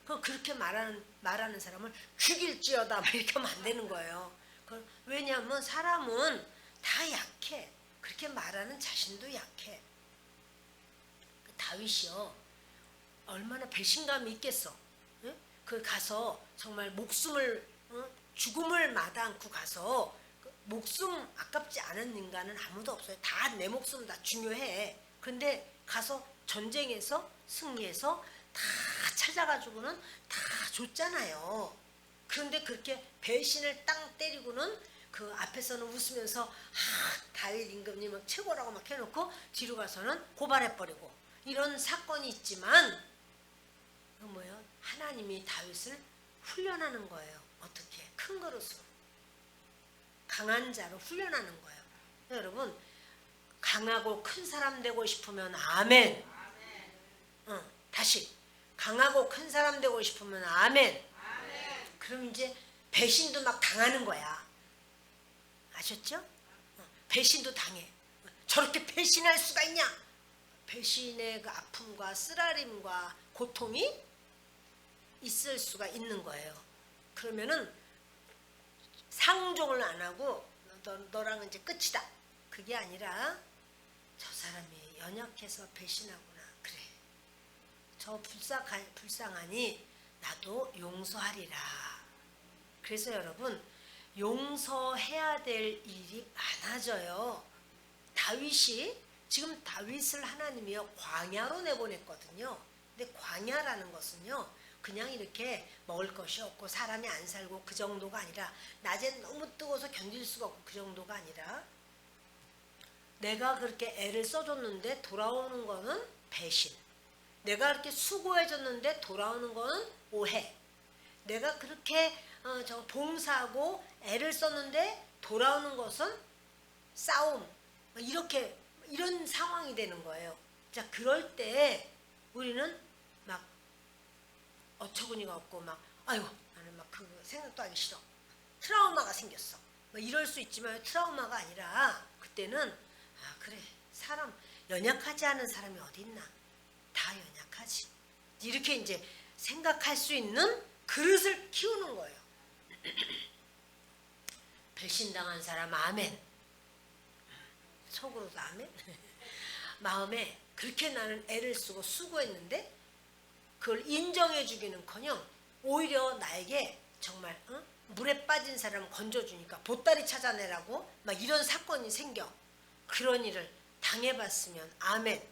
그렇게 말하는 사람을 죽일지어다 이렇게 하면 안 되는 거예요. 왜냐하면 사람은 다 약해. 그렇게 말하는 자신도 약해. 다윗이요 얼마나 배신감이 있겠어. 응? 그 가서 정말 목숨을 죽음을 마다않고 가서 목숨 아깝지 않은 인간은 아무도 없어요. 다 내 목숨 다 중요해. 그런데 가서 전쟁에서 승리해서 다 찾아가지고는 다 줬잖아요. 그런데 그렇게 배신을 땅 때리고는 그 앞에서는 웃으면서 다윗 임금님은 최고라고 막 해놓고 뒤로 가서는 고발해버리고 이런 사건이 있지만 그 뭐예요? 하나님이 다윗을 훈련하는 거예요. 어떻게? 큰 그릇으로 강한 자로 훈련하는 거예요. 여러분 강하고 큰 사람 되고 싶으면 아멘. 다시 강하고 큰 사람 되고 싶으면 아멘. 그럼 이제 배신도 막 당하는 거야. 아셨죠? 배신도 당해. 저렇게 배신할 수가 있냐? 배신의 그 아픔과 쓰라림과 고통이 있을 수가 있는 거예요. 그러면은 상종을 안 하고 너랑은 이제 끝이다. 그게 아니라 저 사람이 연약해서 배신하구나. 그래. 저 불쌍하니 나도 용서하리라. 그래서 여러분 용서해야 될 일이 많아져요. 지금 다윗을 하나님이요 광야로 내보냈거든요. 근데 광야라는 것은요 그냥 이렇게 먹을 것이 없고 사람이 안 살고 그 정도가 아니라 낮에 너무 뜨거워서 견딜 수가 없고 그 정도가 아니라 내가 그렇게 애를 써줬는데 돌아오는 거는 배신. 내가 그렇게 수고해줬는데 돌아오는 거는 오해. 내가 그렇게 봉사하고 애를 썼는데 돌아오는 것은 싸움. 이런 상황이 되는 거예요. 자, 그럴 때 우리는 막 어처구니가 없고 막 아이고 나는 막 그 생각도 하기 싫어. 트라우마가 생겼어. 이럴 수 있지만 트라우마가 아니라 그때는 그래 사람 연약하지 않은 사람이 어디 있나? 다 연약하지. 이렇게 이제 생각할 수 있는 그릇을 키우는 거예요. 배신당한 사람 아멘. 속으로도 아멘. 마음에 그렇게 나는 애를 쓰고 수고했는데 그걸 인정해 주기는커녕 오히려 나에게 정말 물에 빠진 사람 건져주니까 보따리 찾아내라고 막 이런 사건이 생겨. 그런 일을 당해봤으면 아멘.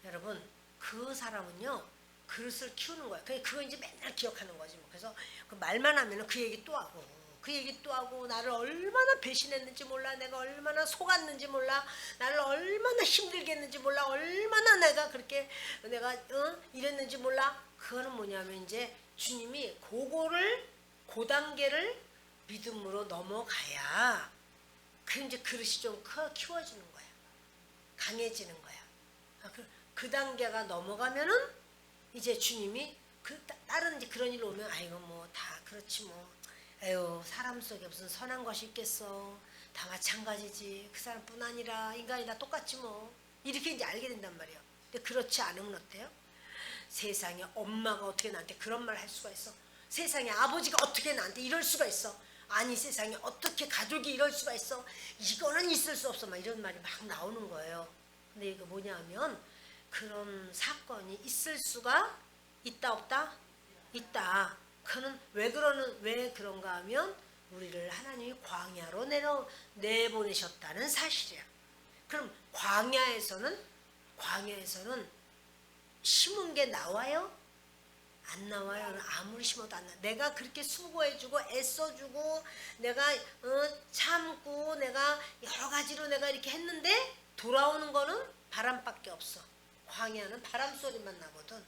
여러분 그 사람은요 그릇을 키우는 거야. 그거 이제 맨날 기억하는 거지. 그래서 그 말만 하면은 그 얘기 또 하고 그 얘기 또 하고 나를 얼마나 배신했는지 몰라. 내가 얼마나 속았는지 몰라. 나를 얼마나 힘들게 했는지 몰라. 얼마나 내가 그렇게 내가 이랬는지 몰라. 그거는 뭐냐면 이제 주님이 그 단계를 믿음으로 넘어가야 그럼 이제 그릇이 좀 키워지는 거야. 강해지는 거야. 그 단계가 넘어가면은 이제 주님이 다른 이제 그런 일 오면 아이고 뭐 다 그렇지 뭐 에휴 사람 속에 무슨 선한 것이 있겠어. 다 마찬가지지. 그 사람뿐 아니라 인간이 다 똑같지 뭐. 이렇게 이제 알게 된단 말이에요. 근데 그렇지 않으면 어때요? 세상에 엄마가 어떻게 나한테 그런 말 할 수가 있어? 세상에 아버지가 어떻게 나한테 이럴 수가 있어? 아니 세상에 어떻게 가족이 이럴 수가 있어? 이거는 있을 수 없어. 막 이런 말이 막 나오는 거예요. 근데 이거 뭐냐면 그런 사건이 있을 수가 있다 없다? 있다. 그는 왜 그런가 하면 우리를 하나님이 광야로 내보내셨다는 사실이야. 그럼 광야에서는 심은 게 나와요? 안 나와요. 아무리 심어도 안 나. 내가 그렇게 수고해주고 애써주고 내가 참고 내가 여러 가지로 내가 이렇게 했는데 돌아오는 거는 바람밖에 없어. 광야는 바람 소리만 나거든.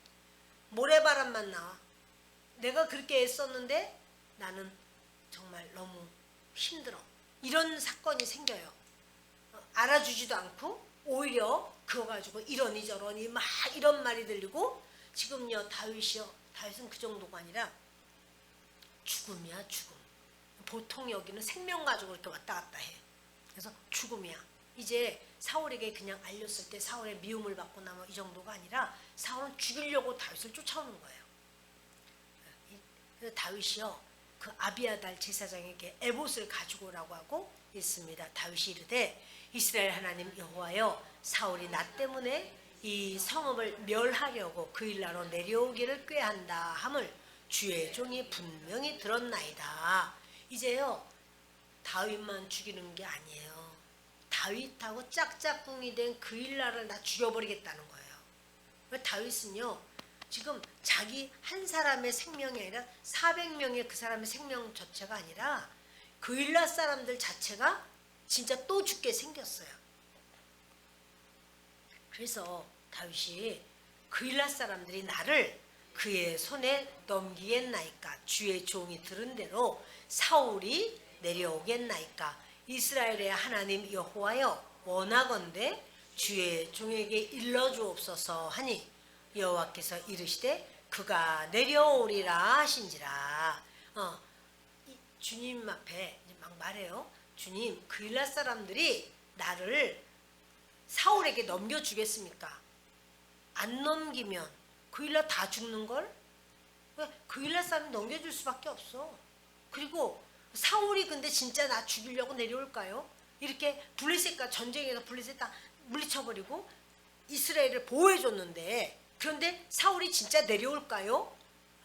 모래바람만 나와. 내가 그렇게 애썼는데 나는 정말 너무 힘들어. 이런 사건이 생겨요. 알아주지도 않고 오히려 그거 가지고 이러니 저러니 막 이런 말이 들리고 지금요 다윗은 그 정도가 아니라 죽음이야 죽음. 보통 여기는 생명 가지고 이렇게 왔다 갔다 해. 그래서 죽음이야. 이제 사울에게 그냥 알렸을 때 사울의 미움을 받고 나면 이 정도가 아니라 사울은 죽이려고 다윗을 쫓아오는 거예요. 그래서 다윗이요 그 아비아달 제사장에게 에봇을 가지고 오라고 하고 있습니다. 다윗이 이르되 이스라엘 하나님 여호와여 사울이 나 때문에 이 성읍을 멸하려고 그 일나로 내려오기를 꾀한다 함을 주의 종이 분명히 들었나이다. 이제요 다윗만 죽이는 게 아니에요. 다윗하고 짝짝꿍이 된 그 일나를 다 죽여버리겠다는 거예요. 다윗은요 지금 자기 한 사람의 생명이 아니라 400명의 그 사람의 생명 자체가 아니라 그일라 사람들 자체가 진짜 또 죽게 생겼어요. 그래서 다윗이 그일라 사람들이 나를 그의 손에 넘기겠나이까? 주의 종이 들은 대로 사울이 내려오겠나이까? 이스라엘의 하나님 여호와여, 원하건대 주의 종에게 일러주옵소서 하니 여호와께서 이르시되 그가 내려오리라 하신지라. 주님 앞에 막 말해요. 주님, 그일라 사람들이 나를 사울에게 넘겨주겠습니까? 안 넘기면 그일라 다 죽는걸? 왜? 그일라 사람 넘겨줄 수밖에 없어. 그리고 사울이 근데 진짜 나 죽이려고 내려올까요? 이렇게 블레셋과 전쟁에서 블레셋 다 물리쳐버리고 이스라엘을 보호해줬는데, 그런데 사울이 진짜 내려올까요?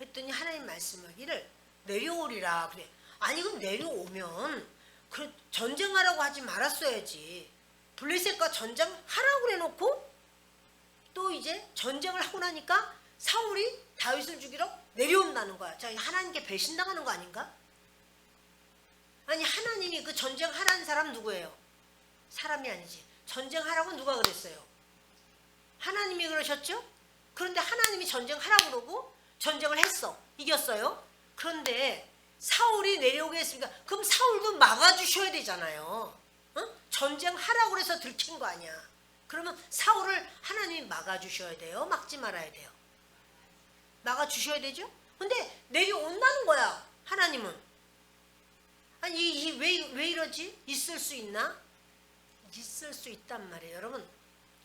했더니 하나님 말씀하기를 내려오리라. 그래. 아니 그럼 내려오면 그 전쟁하라고 하지 말았어야지. 블레셋과 전쟁하라고 그래놓고 또 이제 전쟁을 하고 나니까 사울이 다윗을 죽이러 내려온다는 거야. 자, 하나님께 배신당하는 거 아닌가? 아니 하나님이 그 전쟁하라는 사람 누구예요? 사람이 아니지. 전쟁하라고 누가 그랬어요? 하나님이 그러셨죠? 그런데 하나님이 전쟁하라고 그러고 전쟁을 했어. 이겼어요. 그런데 사울이 내려오게 했으니까 그럼 사울도 막아주셔야 되잖아요. 전쟁하라고 그래서 들킨 거 아니야. 그러면 사울을 하나님이 막아주셔야 돼요? 막지 말아야 돼요? 막아주셔야 되죠? 근데 내려온다는 거야, 하나님은. 아니 왜 이러지? 있을 수 있나? 있을 수 있단 말이에요. 여러분,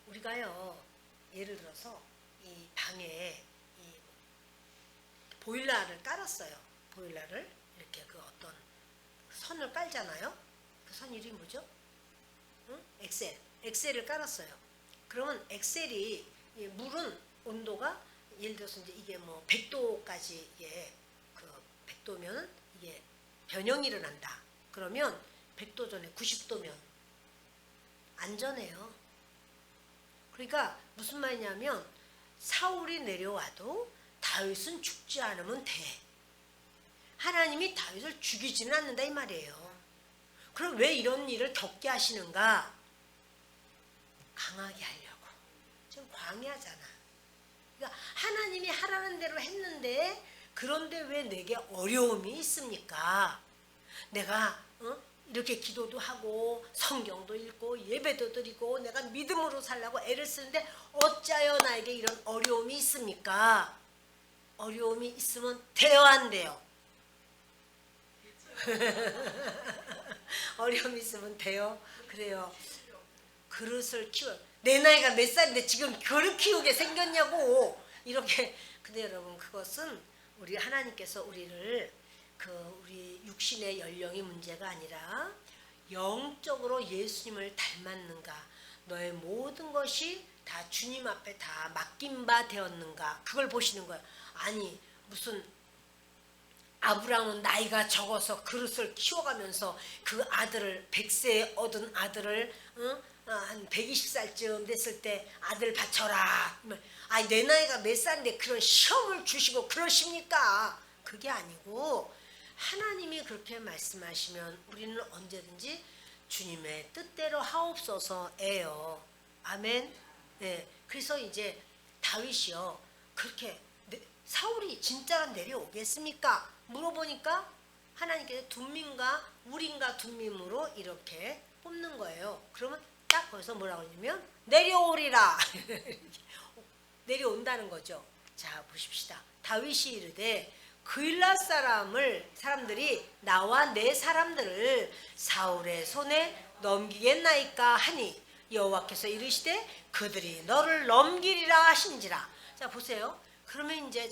우리가요, 예를 들어서 이 방에 이 보일러를 깔았어요. 보일러를 이렇게 그 어떤 선을 깔잖아요. 그 선 이름이 뭐죠? 엑셀을 깔았어요. 그러면 엑셀이, 물은 온도가 예를 들어서 이제 이게 뭐 100도까지, 이게 그 100도면 이게 변형이 일어난다. 그러면 100도 전에 90도면 안전해요. 그러니까 무슨 말이냐면 사울이 내려와도 다윗은 죽지 않으면 돼. 하나님이 다윗을 죽이지는 않는다 이 말이에요. 그럼 왜 이런 일을 겪게 하시는가? 강하게 하려고. 지금 광야잖아. 그러니까 하나님이 하라는 대로 했는데, 그런데 왜 내게 어려움이 있습니까? 내가 이렇게 기도도 하고 성경도 읽고 예배도 드리고 내가 믿음으로 살려고 애를 쓰는데 어찌하여 나에게 이런 어려움이 있습니까? 어려움이 있으면 돼요, 안 돼요? 어려움이 있으면 돼요? 그래요. 그릇을 키워. 내 나이가 몇 살인데 지금 그릇 키우게 생겼냐고. 이렇게. 근데 여러분, 그것은 우리 하나님께서 우리를 우리 육신의 연령이 문제가 아니라 영적으로 예수님을 닮았는가, 너의 모든 것이 다 주님 앞에 다 맡긴 바 되었는가, 그걸 보시는 거예요. 아니 무슨 아브라함은 나이가 적어서 그릇을 키워가면서 그 아들을 100세에 얻은 아들을 한 120살쯤 됐을 때 아들 바쳐라. 아니 내 나이가 몇 살인데 그런 시험을 주시고 그러십니까? 그게 아니고 하나님이 그렇게 말씀하시면 우리는 언제든지 주님의 뜻대로 하옵소서예요. 아멘. 네. 그래서 이제 다윗이요, 그렇게 사울이 진짜로 내려오겠습니까? 물어보니까 하나님께서 둠밈과 우림과 둠밈으로 이렇게 뽑는 거예요. 그러면 딱 거기서 뭐라고 하냐면 내려오리라. 내려온다는 거죠. 자, 보십시다. 다윗이 이르되 그일라 사람들이 나와 내 사람들을 사울의 손에 넘기겠나이까 하니 여호와께서 이르시되 그들이 너를 넘기리라 하신지라. 자, 보세요. 그러면 이제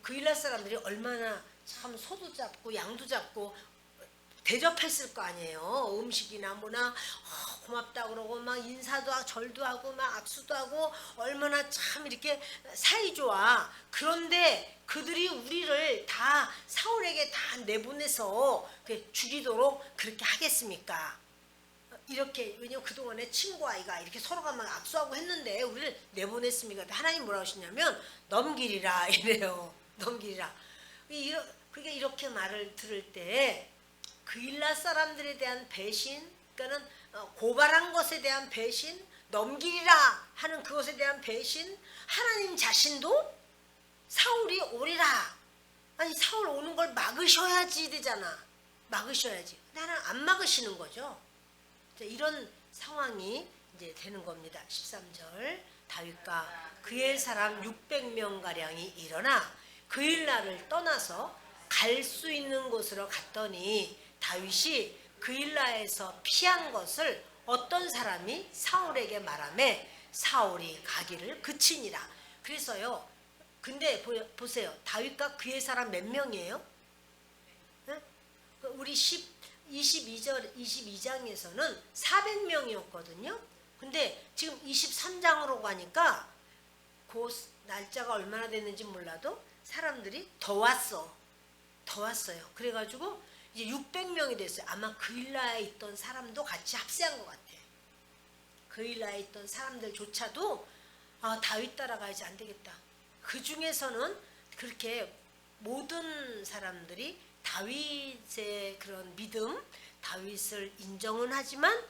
그일라 사람들이 얼마나 참 소도 잡고 양도 잡고 대접했을 거 아니에요. 음식이나 뭐나 고맙다 그러고 막 인사도 하고 절도 하고 막 악수도 하고 얼마나 참 이렇게 사이 좋아. 그런데 그들이 우리를 다 사울에게 다 내보내서 죽이도록 그렇게 하겠습니까? 이렇게 왜냐면 그동안에 친구 아이가 이렇게 서로가 막 악수하고 했는데 우리를 내보냈습니까? 하나님 뭐라고 하시냐면 넘기리라 이래요. 넘기리라. 그러니까 이렇게 말을 들을 때 그일라 사람들에 대한 배신, 그러니까는 고발한 것에 대한 배신, 넘기리라 하는 그것에 대한 배신, 하나님 자신도 사울이 오리라. 아니 사울 오는 걸 막으셔야지 되잖아. 막으셔야지. 근데 하나님 안 막으시는 거죠. 이런 상황이 이제 되는 겁니다. 13절 다윗과 그의 사람 600명 가량이 일어나 그일라를 떠나서 갈 수 있는 곳으로 갔더니 다윗이 그일라에서 피한 것을 어떤 사람이 사울에게 말하매 사울이 가기를 그치니라. 그래서요. 근데 보세요. 다윗과 그의 사람 몇 명이에요? 네? 우리 22장에서는 400명이었거든요. 근데 지금 23장으로 가니까 그 날짜가 얼마나 됐는지 몰라도 사람들이 더 왔어요. 그래가지고 이제 600명이 됐어요. 아마 그일라에 있던 사람도 같이 합세한 것 같아. 그일라에 있던 사람들조차도 다윗 따라가야지 안 되겠다. 그 중에서는 그렇게 모든 사람들이 다윗의 그런 믿음, 다윗을 인정은 하지만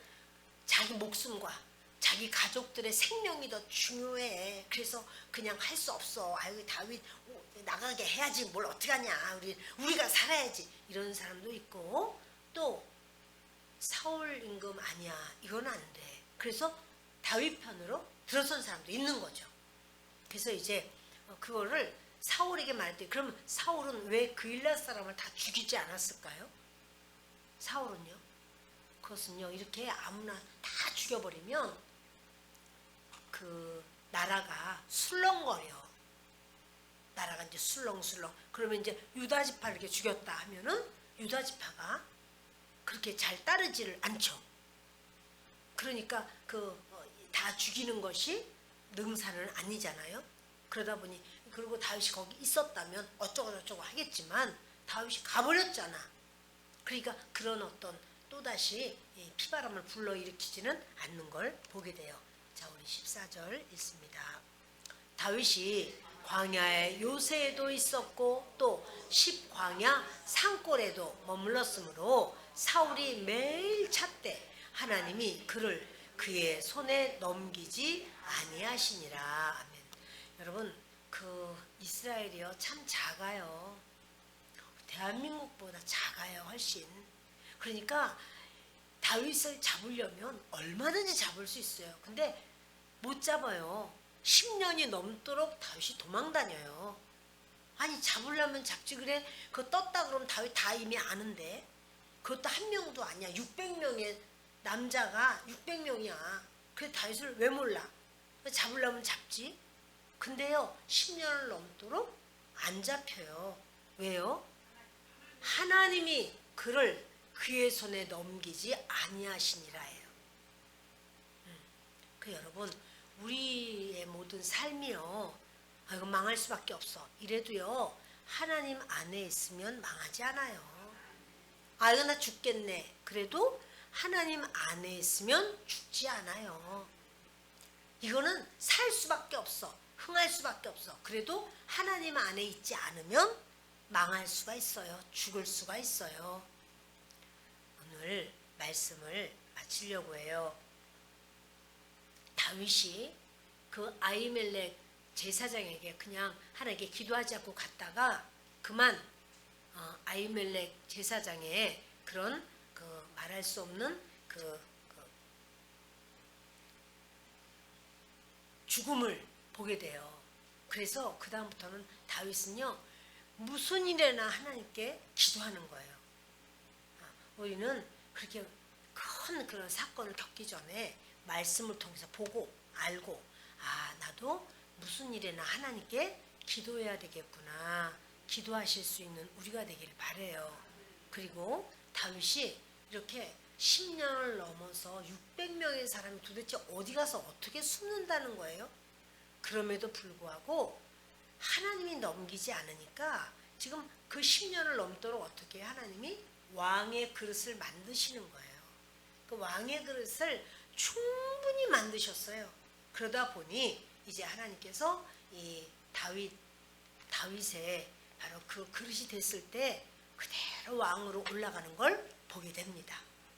자기 목숨과 자기 가족들의 생명이 더 중요해. 그래서 그냥 할 수 없어. 아유 다윗 나가게 해야지. 뭘 어떻게 하냐. 우리가 살아야지. 이런 사람도 있고 또 사울 임금 아니야. 이건 안 돼. 그래서 다윗 편으로 들어선 사람도 있는 거죠. 그래서 이제 그거를 사울에게 말했더니 그럼 사울은 왜 그일라 사람을 다 죽이지 않았을까요? 사울은요. 그것은요. 이렇게 아무나 다 죽여버리면 그 나라가 술렁거려. 나라가 이제 술렁술렁. 그러면 이제 유다 지파를 이렇게 죽였다 하면은 유다 지파가 그렇게 잘 따르지를 않죠. 그러니까 다 죽이는 것이 능사는 아니잖아요. 그러다 보니 그리고 다윗이 거기 있었다면 어쩌고저쩌고 하겠지만 다윗이 가버렸잖아. 그러니까 그런 어떤 또다시 피바람을 불러일으키지는 않는 걸 보게 돼요. 자, 우리 14절 읽습니다. 다윗이 광야에 요새에도 있었고 또 십광야 산골에도 머물렀으므로 사울이 매일 찾되 하나님이 그를 그의 손에 넘기지 아니하시니라. 아멘. 여러분 그 이스라엘이요 참 작아요. 대한민국보다 작아요 훨씬. 그러니까 다윗을 잡으려면 얼마든지 잡을 수 있어요. 근데 못 잡아요. 10년이 넘도록 다윗이 도망다녀요. 아니 잡으려면 잡지 그래. 그거 떴다 그러면 다윗 다 이미 아는데 그것도 한 명도 아니야. 600명의 남자가 600명이야. 그래서 다윗을 왜 몰라. 잡으려면 잡지. 근데요 10년을 넘도록 안 잡혀요. 왜요? 하나님이 그를 그의 손에 넘기지 아니하시니라예요. 그 여러분 우리의 모든 삶이요 이거 망할 수밖에 없어. 이래도요 하나님 안에 있으면 망하지 않아요. 이거 나 죽겠네. 그래도 하나님 안에 있으면 죽지 않아요. 이거는 살 수밖에 없어. 흥할 수밖에 없어. 그래도 하나님 안에 있지 않으면 망할 수가 있어요. 죽을 수가 있어요. 오늘 말씀을 마치려고 해요. 다윗이 그 아히멜렉 제사장에게 그냥 하나님께 기도하지 않고 갔다가 그만 아히멜렉 제사장의 그런 말할 수 없는 죽음을 보게 돼요. 그래서 그 다음부터는 다윗은요 무슨 일에나 하나님께 기도하는 거예요. 우리는 그렇게 큰 그런 사건을 겪기 전에 말씀을 통해서 보고 알고 나도 무슨 일에나 하나님께 기도해야 되겠구나. 기도하실 수 있는 우리가 되기를 바라요. 그리고 다윗이 이렇게 10년을 넘어서 600명의 사람이 도대체 어디 가서 어떻게 숨는다는 거예요. 그럼에도 불구하고 하나님이 넘기지 않으니까 지금 그 10년을 넘도록 어떻게 하나님이 왕의 그릇을 만드시는 거예요. 그 왕의 그릇을 충분히 만드셨어요. 그러다 보니 이제 하나님께서 이 다윗의 바로 그 그릇이 됐을 때 그대로 왕으로 올라가는 걸 보게 됩니다.